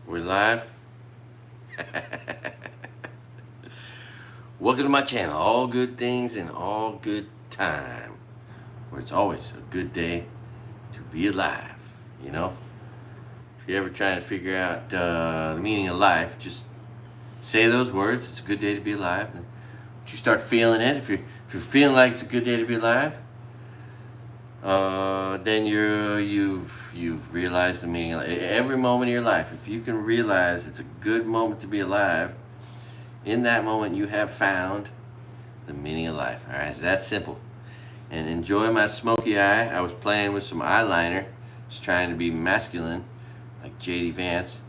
We're live. Welcome to my channel, All Good Things in All Good Time, where it's always a good day to be alive, you know? If you're ever trying to figure out the meaning of life, just say those words, it's a good day to be alive. And once you start feeling it, if you're feeling like it's a good day to be alive, then you've realized the meaning of life. Every moment of your life, if you can realize it's a good moment to be alive, in that moment you have found the meaning of life. All right, it's that simple. And enjoy my smoky eye. I was playing with some eyeliner, just trying to be masculine, like J.D. Vance.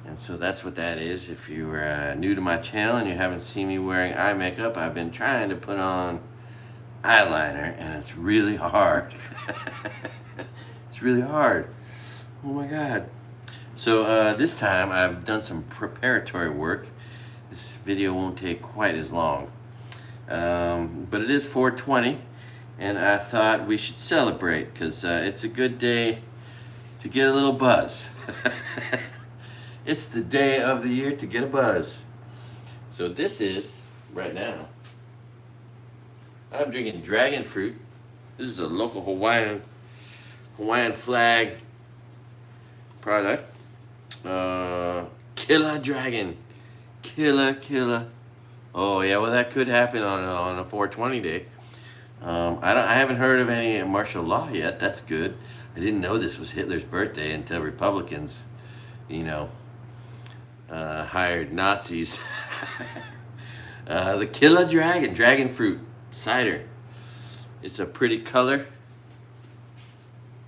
And so that's what that is. If you're new to my channel and you haven't seen me wearing eye makeup, I've been trying to put on eyeliner, and it's really hard. It's really hard. Oh my God. So this time I've done some preparatory work. This video won't take quite as long, but it is 420, and I thought we should celebrate because it's a good day to get a little buzz. It's the day of the year to get a buzz. So this is, right now, I'm drinking dragon fruit. This is a local Hawaiian flag product. Killer Dragon. Killer. Oh yeah, well that could happen on a 420 day. I haven't heard of any martial law yet. That's good. I didn't know this was Hitler's birthday until Republicans, hired Nazis. The Killer Dragon fruit cider. It's a pretty color.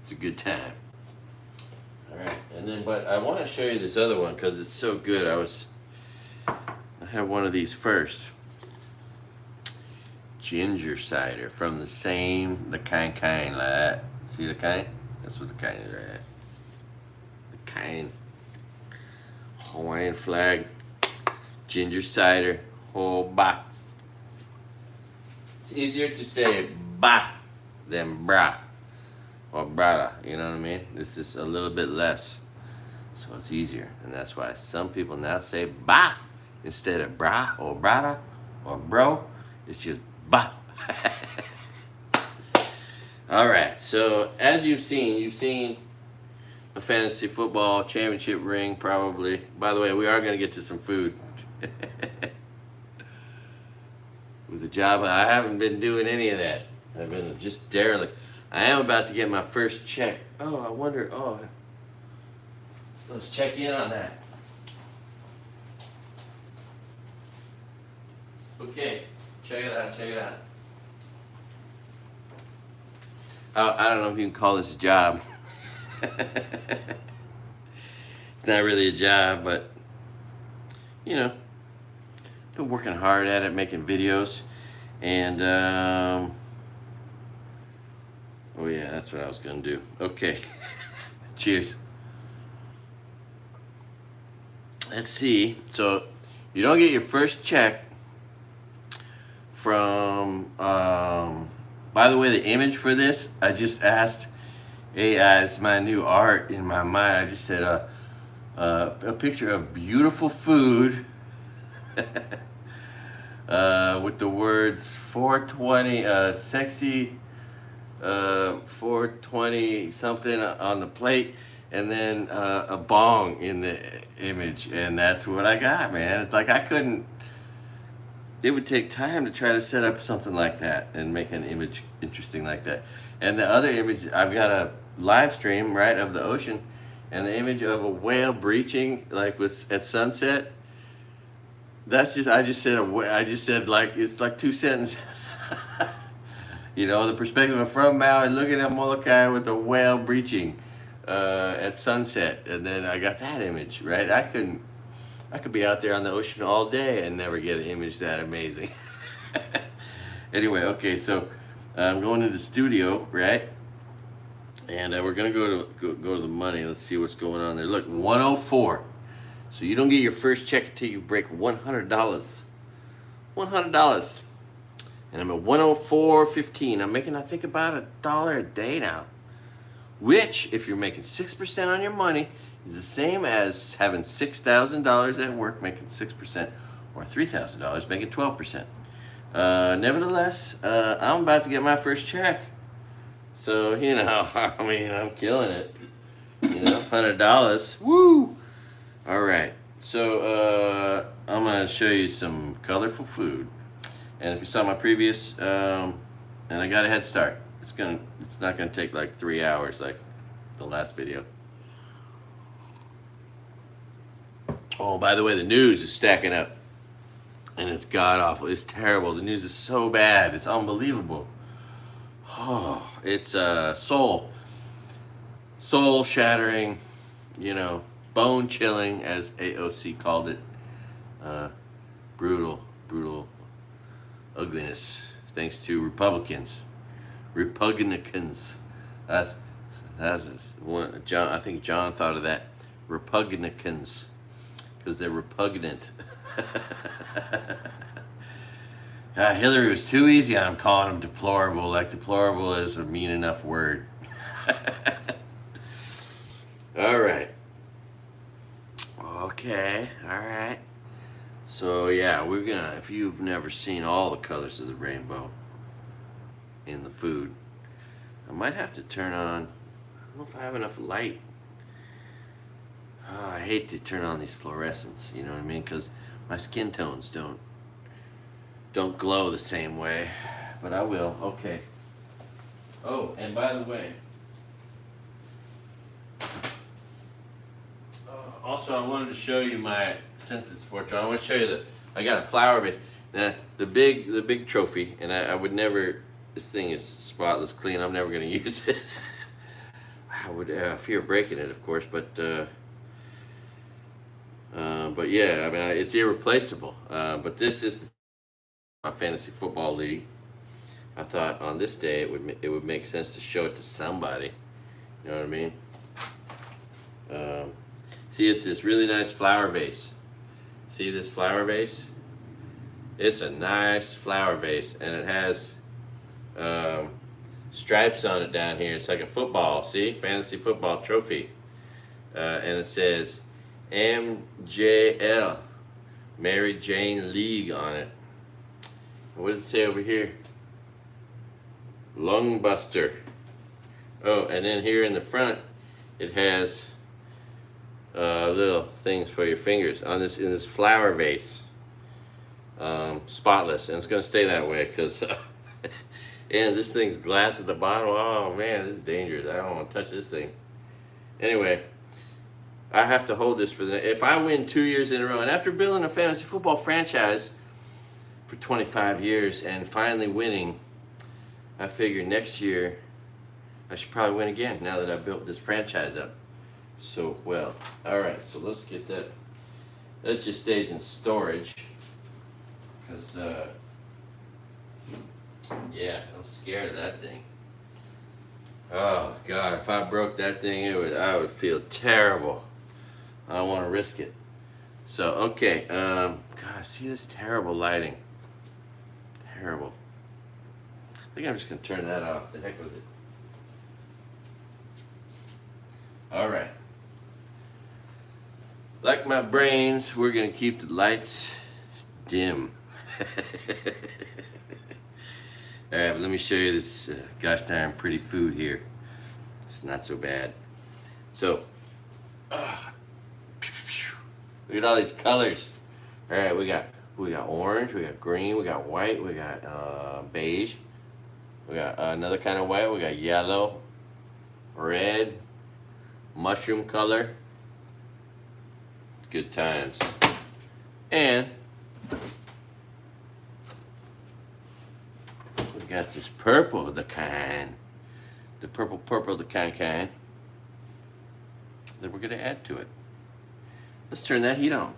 It's a good time. All right, and then but I want to show you this other one because it's so good. I have one of these first. Ginger cider from the kind like that. See the kind? That's what the kind is right there. The kind. Hawaiian flag. Ginger cider. Oh, bah. It's easier to say bah than bra or brada, you know what I mean? This is a little bit less, so it's easier, and that's why some people now say bah instead of bra or brada or bro. It's just bah. All right, so as you've seen a fantasy football championship ring probably. By the way, we are going to get to some food. With the job, I haven't been doing any of that. I've been just derelict. I am about to get my first check. Oh, I wonder, let's check in on that. Okay, check it out. I don't know if you can call this a job. It's not really a job, but, been working hard at it, making videos, and oh yeah, that's what I was gonna do. Okay. Cheers. Let's see. So you don't get your first check from by the way, the image for this, I just asked AI. It's my new art in my mind. I just said a picture of beautiful food with the words 420 sexy 420 something on the plate, and then a bong in the image, and that's what I got, man. It's like it would take time to try to set up something like that and make an image interesting like that. And the other image, I've got a live stream, right, of the ocean, and the image of a whale breaching like at sunset. That's just, I just said like, it's like two sentences. The perspective from Maui, looking at Molokai with the whale breaching at sunset, and then I got that image, right? I could be out there on the ocean all day and never get an image that amazing. Anyway, okay, so I'm going to the studio, right? And we're gonna go to the money. Let's see what's going on there. Look, 104. So you don't get your first check until you break $100. $100. And I'm at 104.15. I'm making, I think, about $1 a day now. Which, if you're making 6% on your money, is the same as having $6,000 at work making 6% or $3,000 making 12%. Nevertheless, I'm about to get my first check. So, you know, I mean, I'm killing it. You know, $100. Woo! All right. So, I'm going to show you some colorful food. And if you saw my previous, and I got a head start. It's not gonna take like 3 hours like the last video. Oh, by the way, the news is stacking up, and it's god awful. It's terrible. The news is so bad. It's unbelievable. Oh, it's soul shattering. You know, bone chilling, as AOC called it. Brutal ugliness. Thanks to Republicans. That's one. John, I think John thought of that. Republicans, because they're repugnant. Hillary was too easy on him, calling him deplorable. Like deplorable is a mean enough word. All right. Okay. All right. So yeah, we're gonna. If you've never seen all the colors of the rainbow in the food, I might have to turn on. I don't know if I have enough light. Oh, I hate to turn on these fluorescents. You know what I mean? Because my skin tones don't glow the same way. But I will. Okay. Oh, and by the way, also I wanted to show you my, since it's 420, I want to show you that I got a flower base. Now the big trophy, and I would never. This thing is spotless clean. I'm never going to use it. I would fear breaking it, of course, but yeah, I mean, it's irreplaceable. But this is my fantasy football league. I thought on this day it would make sense to show it to somebody. You know what I mean? See, it's this really nice flower vase. See this flower vase? It's a nice flower vase, and it has stripes on it down here. It's like a football, see? Fantasy football trophy. And it says MJL, Mary Jane League on it. What does it say over here? Lungbuster. Oh, and then here in the front, it has little things for your fingers on this, in this flower vase. Spotless, and it's gonna stay that way because and this thing's glass at the bottom. Oh man, this is dangerous. I don't want to touch this thing. Anyway, I have to hold this for if I win 2 years in a row, and after building a fantasy football franchise for 25 years and finally winning, I figure next year I should probably win again now that I've built this franchise up so well. All right, so let's get that. That just stays in storage because yeah, I'm scared of that thing. Oh God, if I broke that thing, I would feel terrible. I don't want to risk it. So okay, God, see this terrible lighting. Terrible. I think I'm just gonna turn that off. The heck with it. All right. Like my brains, we're gonna keep the lights dim. All right, but let me show you this gosh darn pretty food here. It's not so bad. So, look at all these colors. All right, we got orange, we got green, we got white, we got beige, we got another kind of white, we got yellow, red, mushroom color. Good times. And we got this purple, the kind. The purple, the kind. That we're gonna add to it. Let's turn that heat on.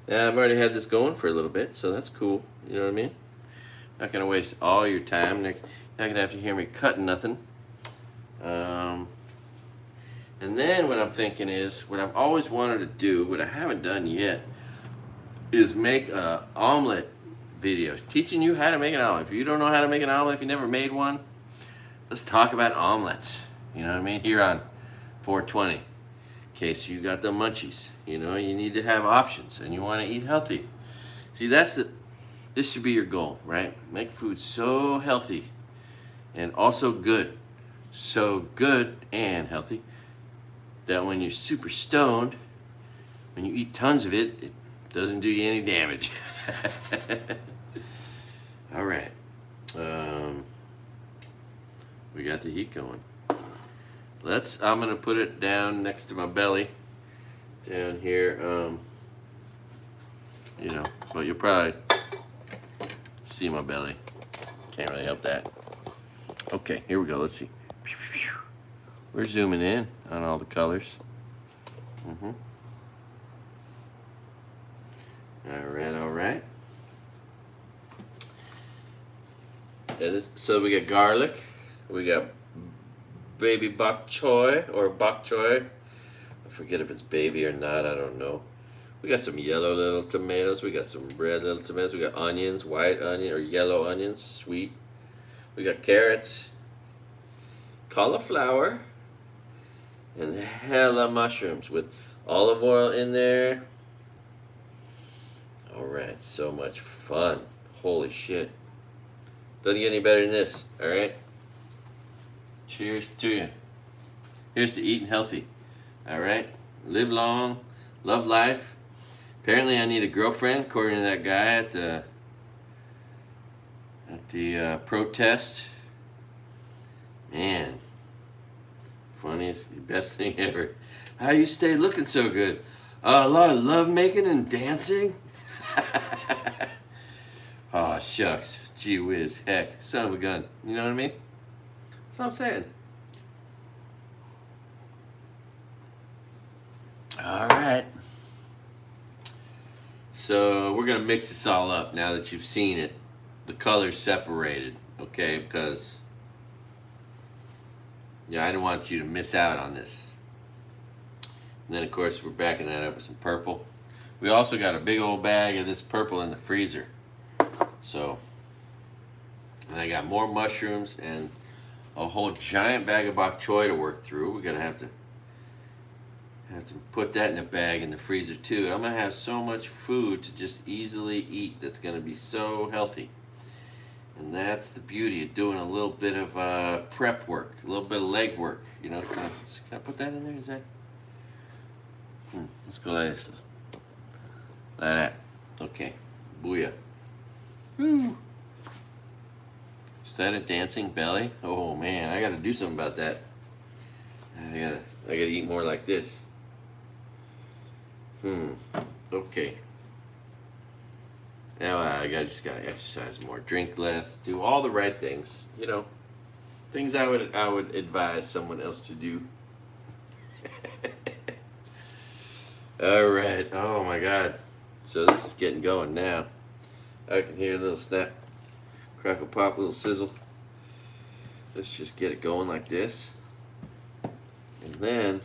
Now I've already had this going for a little bit, so that's cool. You know what I mean? Not gonna waste all your time. Not gonna have to hear me cutting nothing. And then what I'm thinking is, what I've always wanted to do, what I haven't done yet, is make a omelet video teaching you how to make an omelet. If you don't know how to make an omelet, if you never made one, let's talk about omelets. You know what I mean? Here on 420. case you got the munchies. You know, you need to have options, and you want to eat healthy. See, this should be your goal, right? Make food so healthy and also good. So good and healthy that when you're super stoned, when you eat tons of it, it doesn't do you any damage. All right. We got the heat going. I'm gonna put it down next to my belly, down here. You know, but you'll probably see my belly. Can't really help that. Okay, here we go. Let's see. We're zooming in on all the colors. All right. So we got garlic. We got baby bok choy or bok choy. I forget if it's baby or not. I don't know. We got some yellow little tomatoes. We got some red little tomatoes. We got onions, white onion or yellow onions, sweet. We got carrots, cauliflower, and hella mushrooms with olive oil in there. All right, so much fun. Holy shit. Doesn't get any better than this, all right? Cheers to you. Here's to eating healthy, all right? Live long, love life. Apparently I need a girlfriend, according to that guy at the protest. Man, funniest, best thing ever. How you stay looking so good? A lot of love making and dancing? Aw, shucks. Gee whiz. Heck. Son of a gun. You know what I mean? That's what I'm saying. Alright. So, we're going to mix this all up now that you've seen it. The colors separated. Okay? Because, yeah, I don't want you to miss out on this. And then, of course, we're backing that up with some purple. We also got a big old bag of this purple in the freezer. So, and I got more mushrooms and a whole giant bag of bok choy to work through. We're gonna have to put that in a bag in the freezer too. I'm gonna have so much food to just easily eat that's gonna be so healthy. And that's the beauty of doing a little bit of prep work, a little bit of leg work. You know, can I put that in there? Is that? Let's go like this. Like that. Okay. Booyah. Woo. Is that a dancing belly? Oh man, I gotta do something about that. I gotta eat more like this. Okay. Now I just gotta exercise more, drink less, do all the right things. You know, things I would advise someone else to do. All right. Oh my God. So this is getting going now. I can hear a little snap, crackle pop, little sizzle. Let's just get it going like this. And then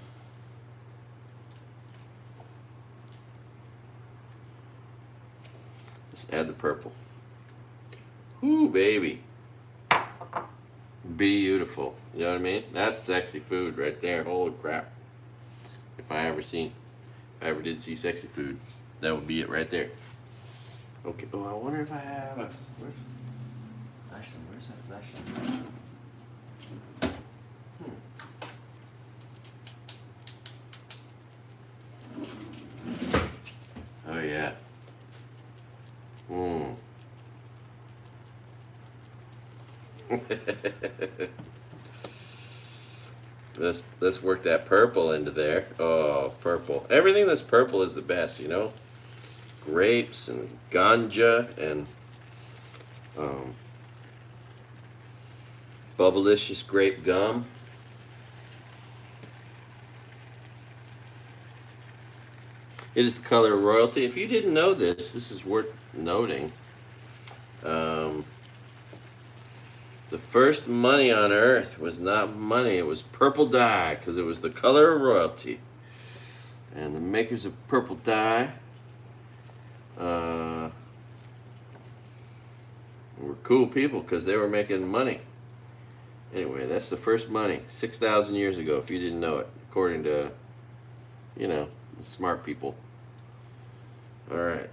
let's add the purple. Ooh, baby. Beautiful. You know what I mean? That's sexy food right there. Holy crap. If I ever did see sexy food, that would be it right there. Okay. Oh, I wonder if I have a... Where's that flashlight? Oh, yeah. Let's work that purple into there. Oh, purple. Everything that's purple is the best, you know? Grapes and ganja and Bubblicious grape gum. It is the color of royalty. If you didn't know this is worth noting. The first money on earth was not money, it was purple dye, because it was the color of royalty. And the makers of purple dye were cool people because they were making money. Anyway, that's the first money, 6,000 years ago, if you didn't know it, according to, You know, the smart people. All right.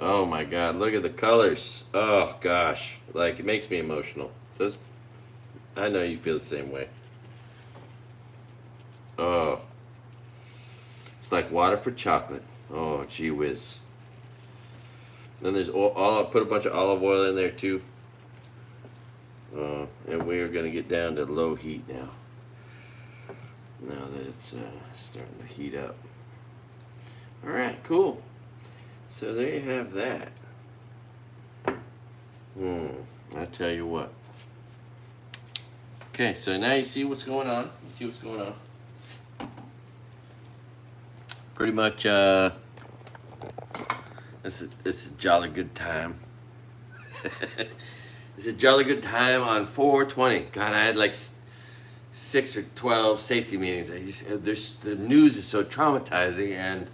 Oh my God! Look at the colors. Oh gosh, like it makes me emotional. Just, I know you feel the same way. Oh, it's like water for chocolate. Oh, gee whiz. Then there's all put a bunch of olive oil in there too. And we are gonna get down to low heat now. Now that it's starting to heat up. All right, cool. So there you have that. I tell you what. Okay, so now you see what's going on. You see what's going on. Pretty much, it's a jolly good time. It's a jolly good time on 4/20. God, I had like 6 or 12 safety meetings. The news is so traumatizing, and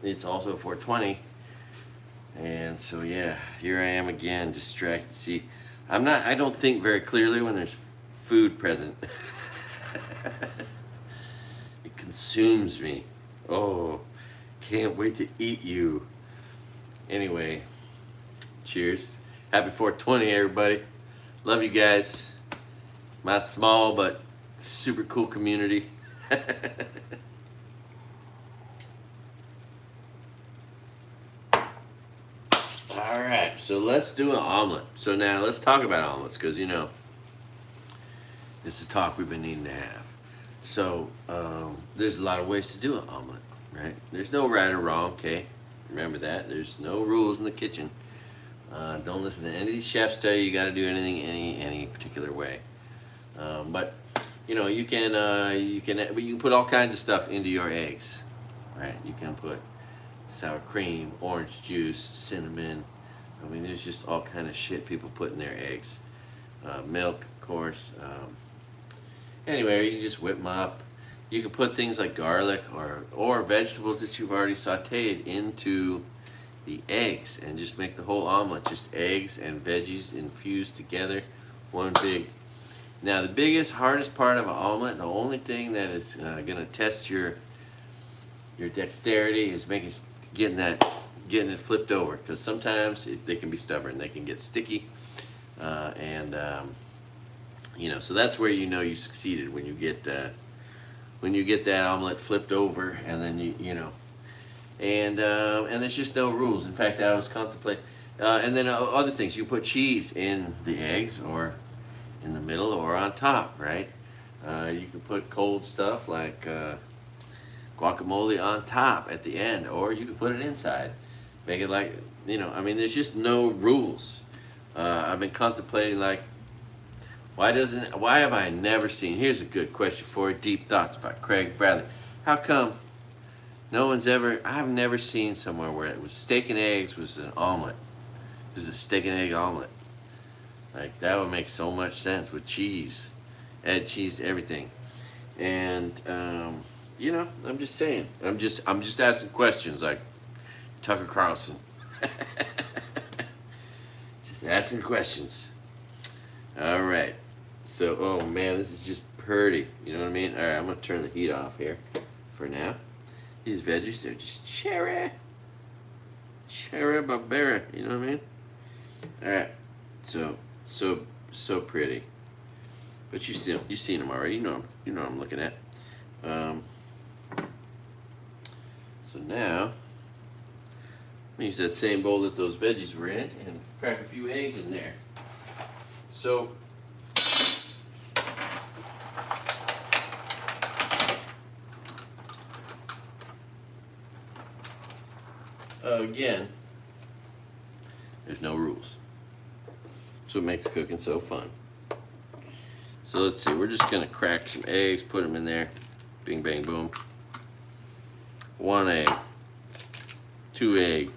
it's also 4/20. And so yeah, here I am again, distracted. See, I don't think very clearly when there's food present. It consumes me. Oh, can't wait to eat you. Anyway, cheers. Happy 4/20, everybody. Love you guys. My small but super cool community. Alright, so let's do an omelet. So now let's talk about omelets, because you know, it's a talk we've been needing to have. So, there's a lot of ways to do an omelet, right? There's no right or wrong, okay? Remember that. There's no rules in the kitchen. Don't listen to any of these chefs tell you got to do anything any particular way. But you know, you can put all kinds of stuff into your eggs, right? You can put sour cream, orange juice, cinnamon. I mean, there's just all kind of shit people put in their eggs. Milk, of course. Anyway, you can just whip them up. You can put things like garlic or vegetables that you've already sauteed into the eggs and just make the whole omelet just eggs and veggies infused together, one big. Now the biggest, hardest part of an omelet, the only thing that is going to test your dexterity is getting it flipped over, because sometimes they can be stubborn, they can get sticky, you know, so that's where you know you succeeded, when you get that omelet flipped over, and then you know, and there's just no rules. In fact, I was contemplating, and then other things. You put cheese in the eggs, or in the middle, or on top, right? You can put cold stuff like guacamole on top at the end, or you can put it inside. Make it like, you know, I mean, there's just no rules. I've been contemplating, like, why have I never seen, here's a good question for Deep Thoughts by Craig-Bradley. How come I've never seen somewhere where it was steak and eggs was an omelet. It was a steak and egg omelet. Like, that would make so much sense with cheese. Add cheese to everything. And, you know, I'm just saying. I'm just asking questions like Tucker Carlson. Just asking questions. All right. So, oh man, this is just pretty. You know what I mean? All right, I'm going to turn the heat off here for now. These veggies, they're just cherry barbera. You know what I mean? All right. So pretty. But you've seen them already. You know what I'm looking at. So now, use that same bowl that those veggies were in and crack a few eggs in there. So, again, there's no rules. So it makes cooking so fun. So let's see, we're just gonna crack some eggs, put them in there. Bing, bang, boom. 1 egg, 2 egg,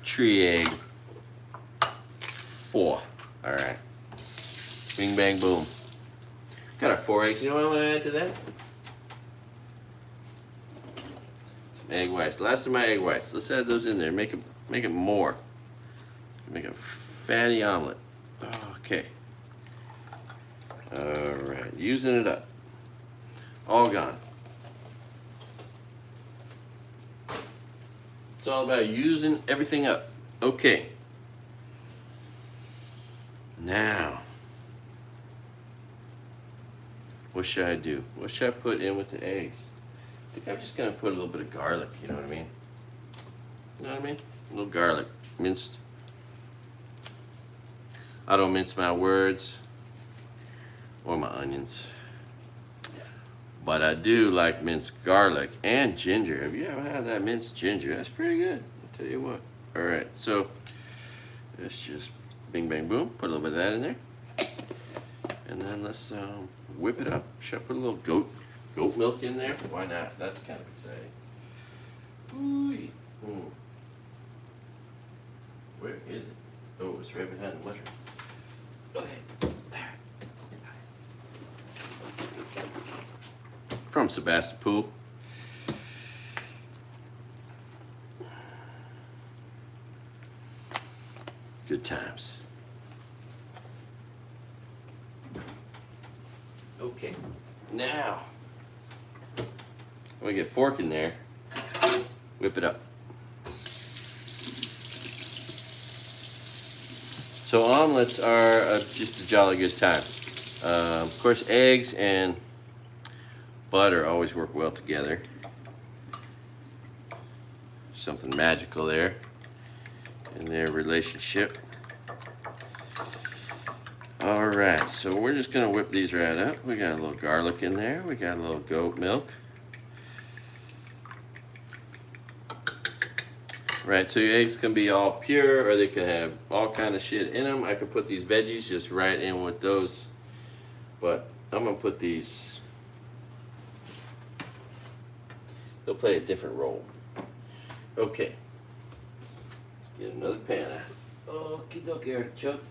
3 egg, 4. All right. Bing, bang, boom. Got our 4 eggs. You know what I'm gonna add to that? Some egg whites. Last of my egg whites. Let's add those in there. Make it more. Make a fatty omelet. Okay. using it up. All gone. It's all about using everything up. Okay. Now, what should I do? What should I put in with the eggs? I think I'm just gonna put a little bit of garlic, you know what I mean? You know what I mean? A little garlic, minced. I don't mince my words or my onions. But I do like minced garlic and ginger. Have you ever had that minced ginger? That's pretty good, I'll tell you what. All right, so let's just bing, bang, boom. Put a little bit of that in there. And then let's whip it up. Should I put a little goat milk in there? Why not? That's kind of exciting. Ooh. Where is it? Oh, it's right behind the mushroom. Okay. From Sebastopol. Good times. Okay, now I'm gonna get a fork in there, whip it up. So omelets are just a jolly good time. Of course, eggs and butter always work well together. Something magical there in their relationship. All right, so we're just gonna whip these right up. We got a little garlic in there. We got a little goat milk. Right, so your eggs can be all pure or they can have all kind of shit in them. I could put these veggies just right in with those, but I'm gonna put these. They'll play a different role. Okay, let's get another pan out. Okie dokie, artichoke.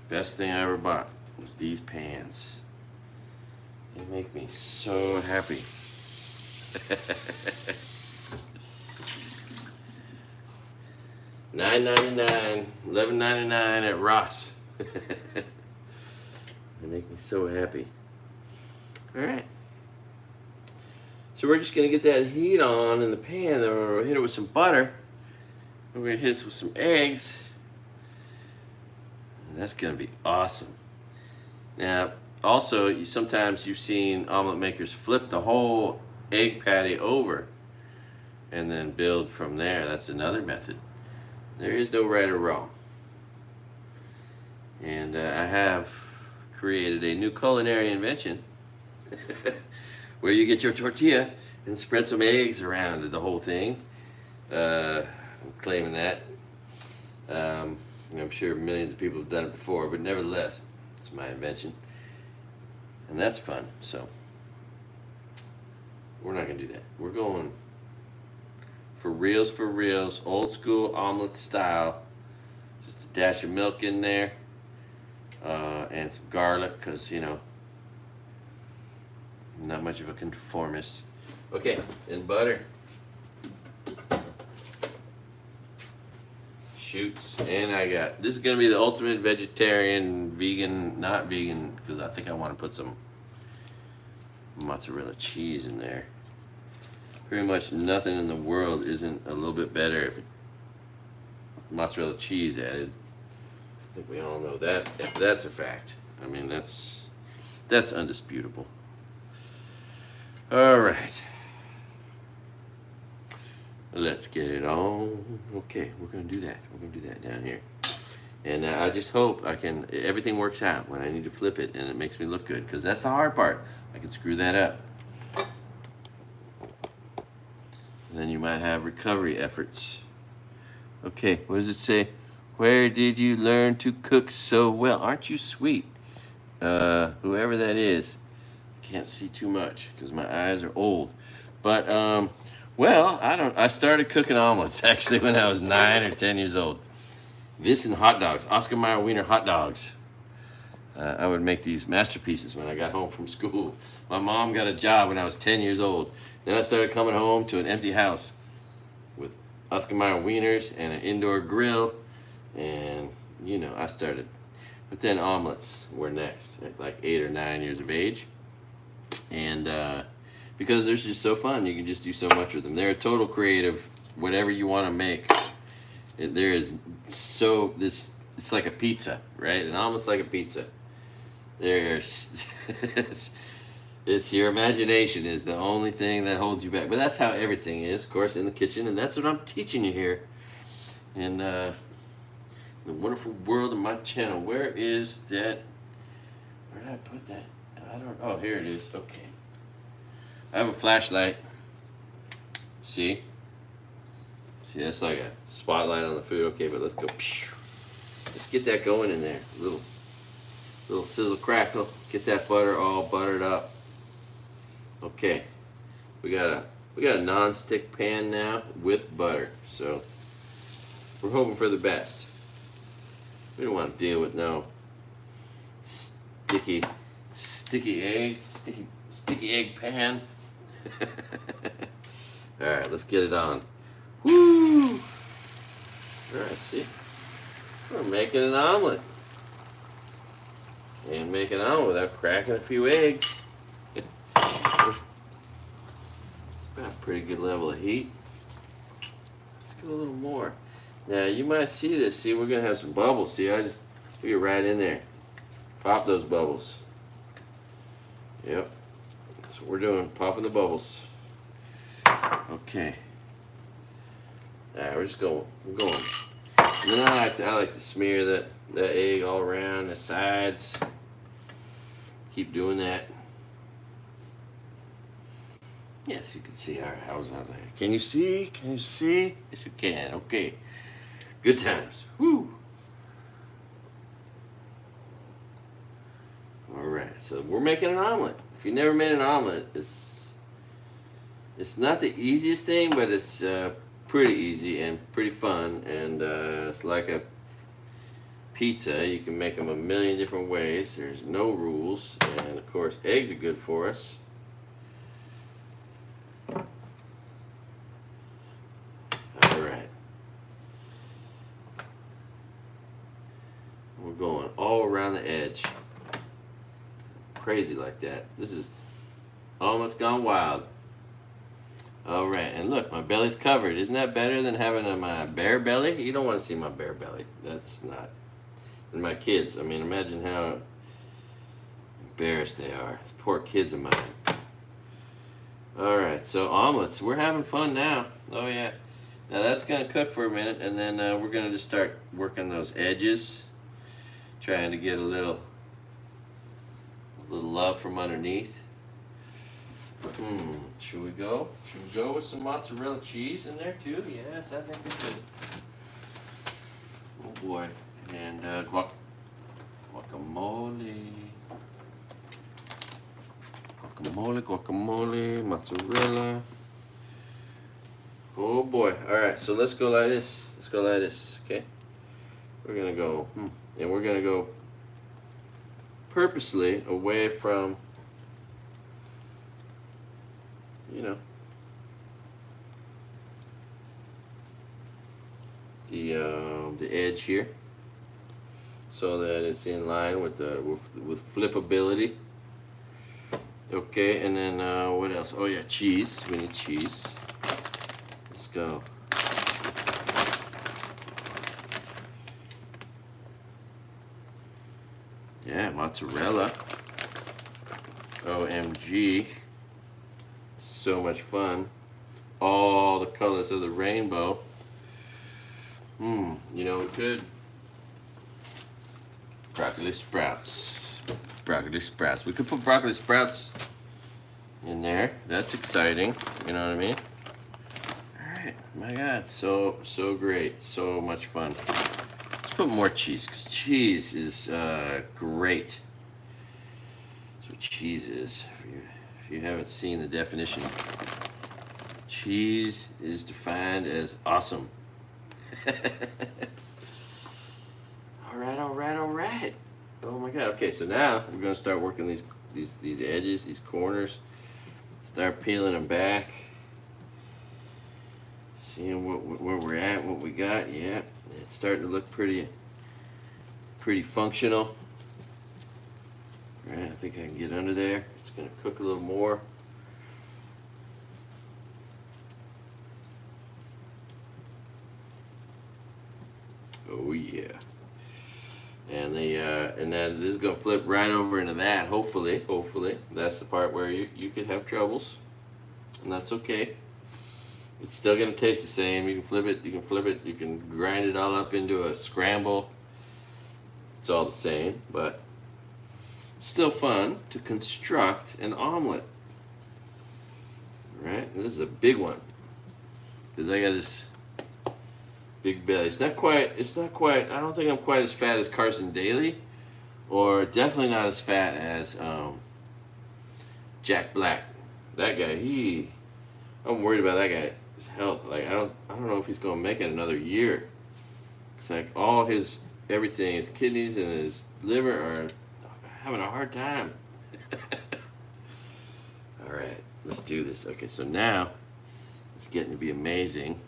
Best thing I ever bought was these pans. They make me so happy. $9.99, $11.99 at Ross. They make me so happy. All right. So we're just gonna get that heat on in the pan. Then we're gonna hit it with some butter. We're gonna hit it with some eggs. And that's gonna be awesome. Now, also, sometimes you've seen omelet makers flip the whole egg patty over and then build from there. That's another method. There is no right or wrong. And I have created a new culinary invention where you get your tortilla and spread some eggs around the whole thing. I'm claiming that. I'm sure millions of people have done it before, but nevertheless, it's my invention. And that's fun, so we're not gonna do that. We're going for reals, old school omelet style. Just a dash of milk in there, and some garlic, because, you know, I'm not much of a conformist. Okay, and butter. Shoots, and I got, this is gonna be the ultimate vegetarian, vegan, not vegan, because I think I want to put some mozzarella cheese in there. Pretty much nothing in the world isn't a little bit better if mozzarella cheese added. I think we all know that. That's a fact. I mean, that's undisputable. All right. Let's get it on. Okay, we're gonna do that. We're gonna do that down here. And I just hope everything works out when I need to flip it and it makes me look good, because that's the hard part. I can screw that up. And then you might have recovery efforts. Okay, what does it say? Where did you learn to cook so well? Aren't you sweet? Whoever that is. Can't see too much because my eyes are old. But, well, I started cooking omelets actually when I was 9 or 10 years old. This and hot dogs, Oscar Mayer Wiener hot dogs. I would make these masterpieces when I got home from school. My mom got a job when I was 10 years old. Then I started coming home to an empty house with Oscar Mayer Wieners and an indoor grill. And, you know, I started But then omelets were next at like 8 or 9 years of age. And because they're just so fun, you can just do so much with them. They're a total creative, whatever you want to make. There is so, it's like a pizza, right? An omelet's like a pizza. There's, it's your imagination is the only thing that holds you back. But that's how everything is, of course, in the kitchen. And that's what I'm teaching you here. And the wonderful world of my channel. Where is that? Where did I put that? I don't. Oh, here it is. Okay. I have a flashlight. See? See, that's like a spotlight on the food. Okay, but let's go. Let's get that going in there. Little sizzle crackle. Get that butter all buttered up. Okay. We got a non-stick pan now with butter. So we're hoping for the best. We don't want to deal with no sticky eggs, sticky egg pan. All right, let's get it on. Woo! All right, see, we're making an omelet. Can't make an omelet without cracking a few eggs. It's about a pretty good level of heat. Let's go a little more. Now you might see this. See, we're gonna have some bubbles. See, we get right in there. Pop those bubbles. Yep. That's what we're doing. Popping the bubbles. Okay. Alright, we're just going. We're going. And then I like to smear that egg all around the sides. Keep doing that. Yes, you can see. Alright, how's that? Can you see? Can you see? Yes, you can. Okay. Good times. Woo! Alright, so we're making an omelet. If you never made an omelet, it's not the easiest thing, but it's pretty easy and pretty fun. And it's like a pizza. You can make them a million different ways. There's no rules. And of course, eggs are good for us. Alright. We're going all around the edge. Crazy like that. This is almost gone wild. Alright, and look, my belly's covered. Isn't that better than having my bare belly? You don't want to see my bare belly. That's not. And my kids, I mean, imagine how embarrassed they are. Poor kids of mine. Alright, so omelets. We're having fun now. Oh yeah. Now that's going to cook for a minute, and then we're going to just start working those edges. Trying to get a little love from underneath. Should we go? Should we go with some mozzarella cheese in there too? Yes, I think we should. Oh boy. And guacamole. Guacamole, mozzarella. Oh boy. Alright, so let's go like this. Let's go like this, okay? We're gonna go, and we're gonna go purposely away from, you know, the edge here, so that it's in line with the with flippability. Okay, and then what else? Oh yeah, cheese. We need cheese. Let's go. Yeah, mozzarella. OMG. So much fun. All the colors of the rainbow. You know, we could. Broccoli sprouts. Broccoli sprouts. We could put broccoli sprouts in there. That's exciting. You know what I mean? Alright. My God. So great. So much fun. Let's put more cheese, because cheese is great. That's what cheese is. If you haven't seen the definition, cheese is defined as awesome. Alright. Oh my God. Okay, so now we're gonna start working these edges, these corners. Start peeling them back. Seeing where we're at, what we got. Yeah, it's starting to look pretty functional. Alright, I think I can get under there. It's going to cook a little more. Oh yeah. And and then this is going to flip right over into that, hopefully. That's the part where you could have troubles. And that's okay. It's still going to taste the same. You can flip it, you can grind it all up into a scramble. It's all the same, but still fun to construct an omelet. All right, this is a big one because I got this big belly. It's not quite, I don't think I'm quite as fat as Carson Daly, or definitely not as fat as Jack Black. That guy, I'm worried about that guy's health. Like, I don't know if he's going to make it another year. It's like all everything, his kidneys and his liver are having a hard time. All right, let's do this. Okay, so now it's getting to be amazing.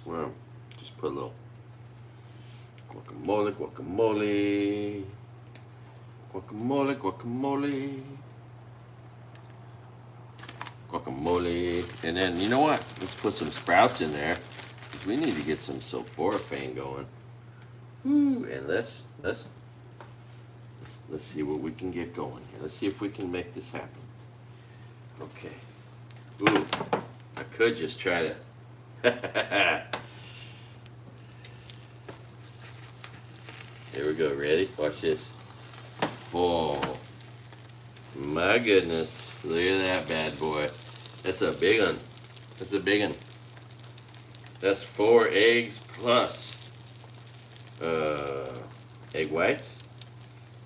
Well, just put a little guacamole. And then, you know what? Let's put some sprouts in there, because we need to get some sulforaphane going. Ooh, and let's see what we can get going here. Let's see if we can make this happen. Okay. Ooh, I could just try to. Here we go. Ready? Watch this. Oh, my goodness. Look at that bad boy. That's a big one. That's 4 eggs plus egg whites.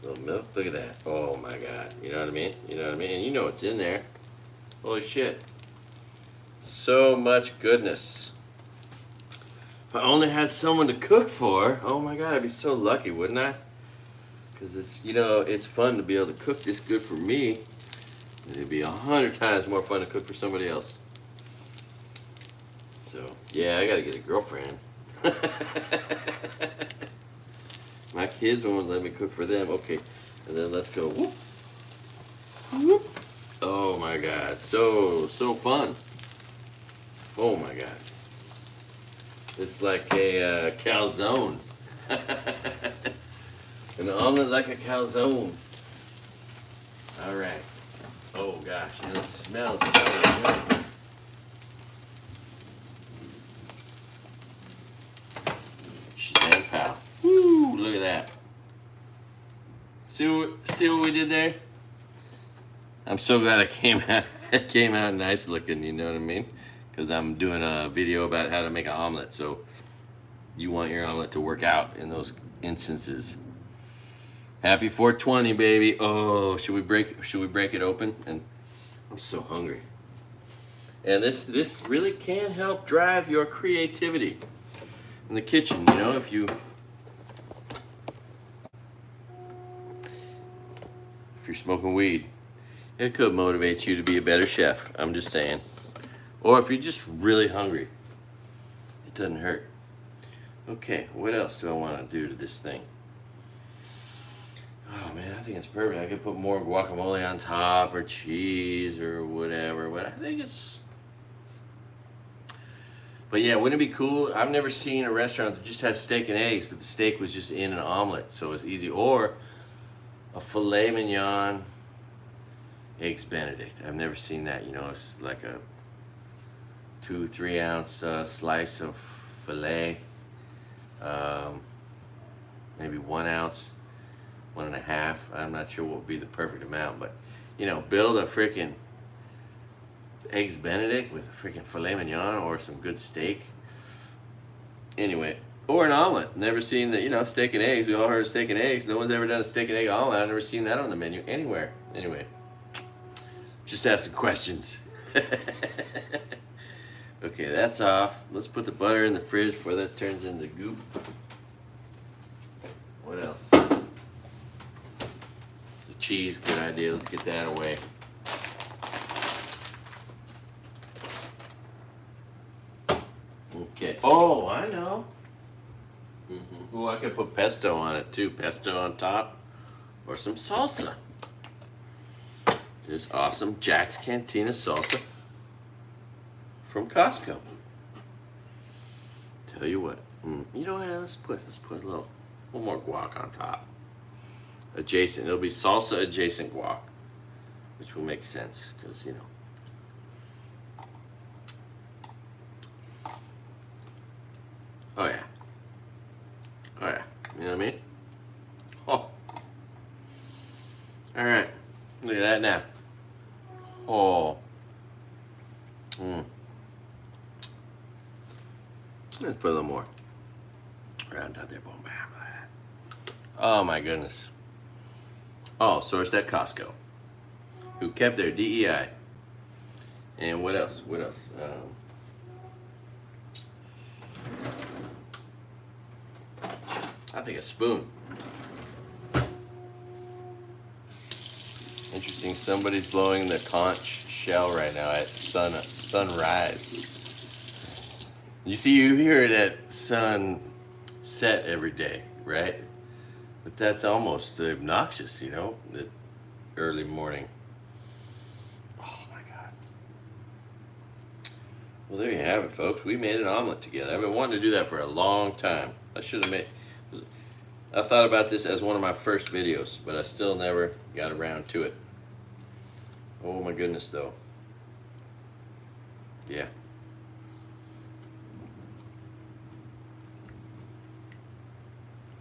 A little milk. Look at that. Oh my God. You know what I mean? And you know what's in there. Holy shit. So much goodness. If I only had someone to cook for, oh my God, I'd be so lucky, wouldn't I? Because it's fun to be able to cook this good for me. And it'd be 100 times more fun to cook for somebody else. So, yeah, I gotta get a girlfriend. My kids won't let me cook for them. Okay, and then let's go. Whoop. Whoop. Oh my God, so fun. Oh my God. It's like a calzone. An omelet like a calzone. All right. Oh gosh, and it smells so good. Shazam pal. Woo, look at that. See what we did there? I'm so glad it came out nice looking, you know what I mean? Because I'm doing a video about how to make an omelet, so you want your omelet to work out in those instances. Happy 420, baby. Oh, should we break it open? And I'm so hungry. And this really can help drive your creativity in the kitchen, you know, if you're smoking weed. It could motivate you to be a better chef. I'm just saying. Or if you're just really hungry, it doesn't hurt. Okay, what else do I want to do to this thing? Oh man, I think it's perfect. I could put more guacamole on top, or cheese, or whatever, but I think it's... But yeah, wouldn't it be cool? I've never seen a restaurant that just had steak and eggs, but the steak was just in an omelet, so it's easy. Or a filet mignon, eggs Benedict. I've never seen that. You know, it's like a 2-3 ounce slice of filet, maybe 1 ounce, 1.5. I'm not sure what would be the perfect amount, but you know, build a freaking eggs Benedict with a freaking filet mignon or some good steak. Anyway, or an omelet. Never seen that, you know, steak and eggs. We all heard of steak and eggs. No one's ever done a steak and egg omelet. I've never seen that on the menu anywhere. Anyway, just asking questions. Okay, that's off. Let's put the butter in the fridge before that turns into goop. What else? The cheese, good idea. Let's get that away. Okay. Oh, I know. Oh, I could put pesto on it too. Pesto on top. or some salsa. This awesome Jack's Cantina salsa from Costco. Tell you what, you know what? Let's put a little more guac on top. Adjacent, it'll be salsa adjacent guac, which will make sense because you know. Oh yeah. Oh yeah. You know what I mean? Oh. All right. Look at that now. Oh. Let's put a little more. Right on top there. Boom, bam, like that. Oh my goodness. Oh, sourced at Costco. Who kept their DEI. And what else? What else? I think a spoon. Interesting. Somebody's blowing the conch shell right now at sunrise. You see, you hear it at sunset every day, right? But that's almost obnoxious, you know, the early morning. Oh my God. Well, there you have it, folks. We made an omelet together. I've been wanting to do that for a long time. I thought about this as one of my first videos, but I still never got around to it. Oh my goodness, though. Yeah.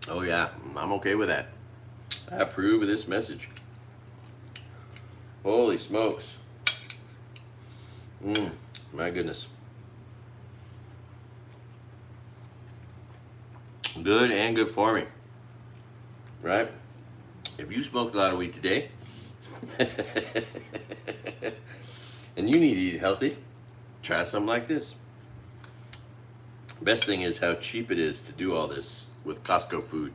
Oh yeah, I'm okay with that. I approve of this message. Holy smokes. My goodness. Good and good for me. Right? If you smoked a lot of weed today, and you need to eat healthy, try something like this. Best thing is how cheap it is to do all this with Costco food.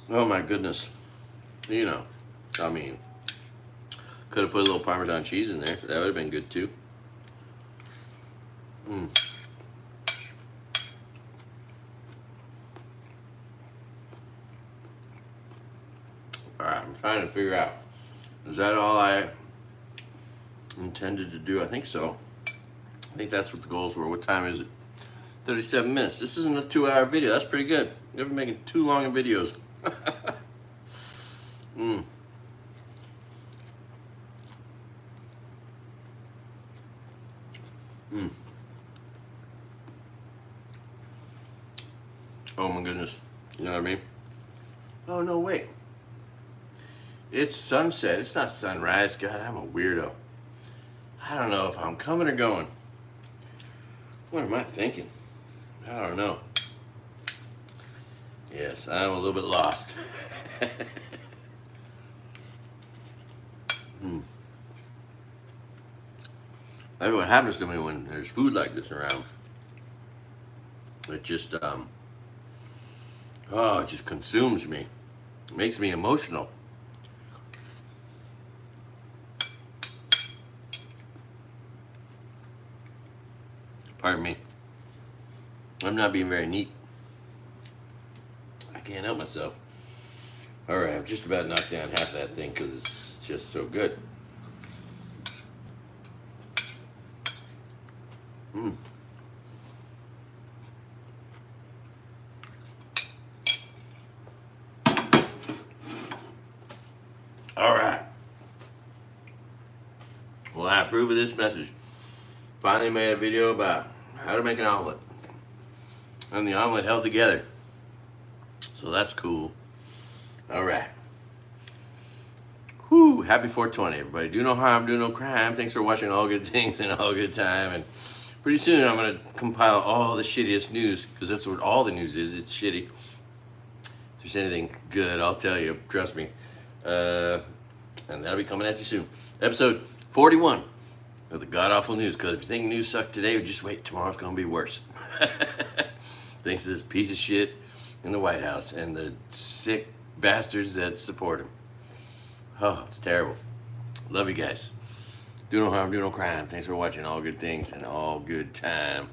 Oh my goodness. You know, I mean, could have put a little Parmesan cheese in there. That would have been good too. Alright, I'm trying to figure out. Is that all I intended to do? I think so. I think that's what the goals were. What time is it? 37 minutes. This isn't a 2-hour video. That's pretty good. Never making too long of videos. Oh my goodness. You know what I mean? Oh no, wait. It's sunset. It's not sunrise. God, I'm a weirdo. I don't know if I'm coming or going. What am I thinking? I don't know. Yes, I'm a little bit lost. That's what happens to me when there's food like this around. It just, it just consumes me. It makes me emotional. Pardon me. I'm not being very neat. I can't help myself. Alright, I've just about knocked down half that thing because it's just so good. Alright. Well, I approve of this message. Finally made a video about how to make an omelet. And the omelet held together. So that's cool. Alright. Whew, happy 420, everybody. Do no harm, do no crime. Thanks for watching All Good Things and All Good Time. And pretty soon I'm going to compile all the shittiest news, because that's what all the news is. It's shitty. If there's anything good, I'll tell you. Trust me. And that'll be coming at you soon. Episode 41 of the God-Awful News. Because if you think news sucked today, just wait. Tomorrow's going to be worse. Thanks to this piece of shit in the White House and the sick bastards that support him. Oh, it's terrible. Love you guys. Do no harm, do no crime. Thanks for watching All Good Things and All Good Time.